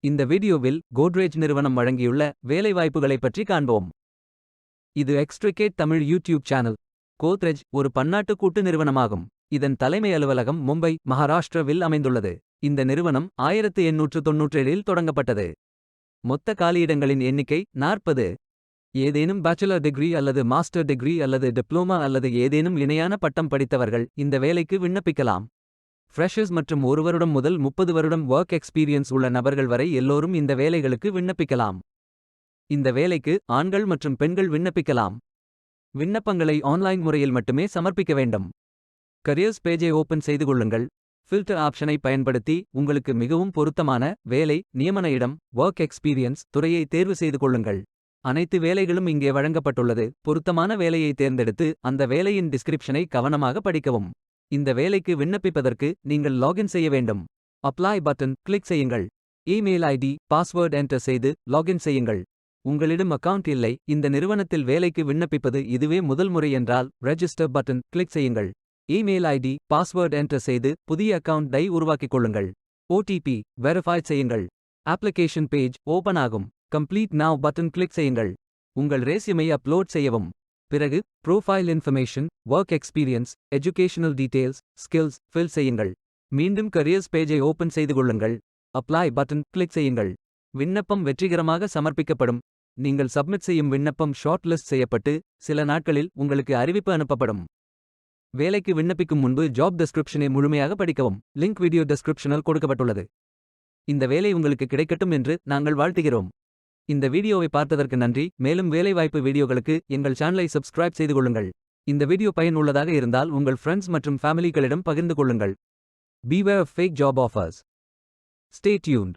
இந்த வீடியோவில் கோத்ரேஜ் நிறுவனம் வழங்கியுள்ள வேலைவாய்ப்புகளைப் பற்றி காண்போம். இது extricate Tamil YouTube channel. Godrej ஒரு பன்னாட்டு கூட்டு நிறுவனமாகும். இதன் தலைமை அலுவலகம் மும்பை, மகாராஷ்டிராவில் அமைந்துள்ளது. இந்த நிறுவனம் 1897இல் தொடங்கப்பட்டது. மொத்த காலியிடங்களின் எண்ணிக்கை 40. ஏதேனும் பேச்சுலர் டிகிரி அல்லது மாஸ்டர் டிகிரி அல்லது டிப்ளோமா அல்லது ஏதேனும் இணையான பட்டம் படித்தவர்கள் இந்த வேலைக்கு விண்ணப்பிக்கலாம். ஃப்ரெஷர்ஸ் மற்றும் 1 வருடம் முதல் 30 வருடம் ஒர்க் எக்ஸ்பீரியன்ஸ் உள்ள நபர்கள் வரை எல்லோரும் இந்த வேலைகளுக்கு விண்ணப்பிக்கலாம். இந்த வேலைக்கு ஆண்கள் மற்றும் பெண்கள் விண்ணப்பிக்கலாம். விண்ணப்பங்களை ஆன்லைன் முறையில் மட்டுமே சமர்ப்பிக்க வேண்டும். கரியர்ஸ் பேஜை ஓபன் செய்து கொள்ளுங்கள். ஃபில்டர் ஆப்ஷனை பயன்படுத்தி உங்களுக்கு மிகவும் பொருத்தமான வேலை, நியமன இடம், ஒர்க் எக்ஸ்பீரியன்ஸ் துறையை தேர்வு செய்து கொள்ளுங்கள். அனைத்து வேலைகளும் இங்கே வழங்கப்பட்டுள்ளது. பொருத்தமான வேலையை தேர்ந்தெடுத்து அந்த வேலையின் டிஸ்கிரிப்ஷனை கவனமாக படிக்கவும். இந்த வேலைக்கு விண்ணப்பிப்பதற்கு நீங்கள் லாகின் செய்ய வேண்டும். அப்ளை பட்டன் கிளிக் செய்யுங்கள். இமெயில் ஐடி, பாஸ்வேர்ட் என்டர் செய்து லாகின் செய்யுங்கள். உங்களிடம் அக்கவுண்ட் இல்லை, இந்த நிறுவனத்தில் வேலைக்கு விண்ணப்பிப்பது இதுவே முதல் முறை என்றால் ரெஜிஸ்டர் பட்டன் கிளிக் செய்யுங்கள். இமெயில் ஐடி, பாஸ்வேர்ட் என்டர் செய்து புதிய அக்கவுண்டை உருவாக்கிக் கொள்ளுங்கள். ஓடிபி வெரிஃபை செய்யுங்கள். அப்ளிகேஷன் பேஜ் ஓபன் ஆகும். கம்ப்ளீட் நவ் பட்டன் கிளிக் செய்யுங்கள். உங்கள் ரெஸ்யூமை அப்லோட் செய்யவும். பிறகு profile information, work experience, educational details, skills fill செய்யுங்கள். மீண்டும் கரியர்ஸ் பேஜை ஓபன் செய்து கொள்ளுங்கள். அப்ளை பட்டன் கிளிக் செய்யுங்கள். விண்ணப்பம் வெற்றிகரமாக சமர்ப்பிக்கப்படும். நீங்கள் சப்மிட் செய்யும் விண்ணப்பம் ஷார்ட் லிஸ்ட் செய்யப்பட்டு சில நாட்களில் உங்களுக்கு அறிவிப்பு அனுப்பப்படும். வேலைக்கு விண்ணப்பிக்கும் முன்பு ஜாப் டெஸ்கிரிப்ஷனை முழுமையாக படிக்கவும். லிங்க் வீடியோ டெஸ்கிரிப்ஷனில் கொடுக்கப்பட்டுள்ளது. இந்த வேலை உங்களுக்கு கிடைக்கட்டும் என்று நாங்கள் வாழ்த்துகிறோம். இந்த வீடியோவை பார்த்ததற்கு நன்றி. மேலும் வேலைவாய்ப்பு வீடியோகளுக்கு எங்கள் சேனலை சப்ஸ்கிரைப் செய்து கொள்ளுங்கள். இந்த வீடியோ பயனுள்ளதாக இருந்தால் உங்கள் ஃப்ரெண்ட்ஸ் மற்றும் ஃபேமிலிகளிடம் பகிர்ந்து கொள்ளுங்கள். Beware of fake job offers. Stay tuned.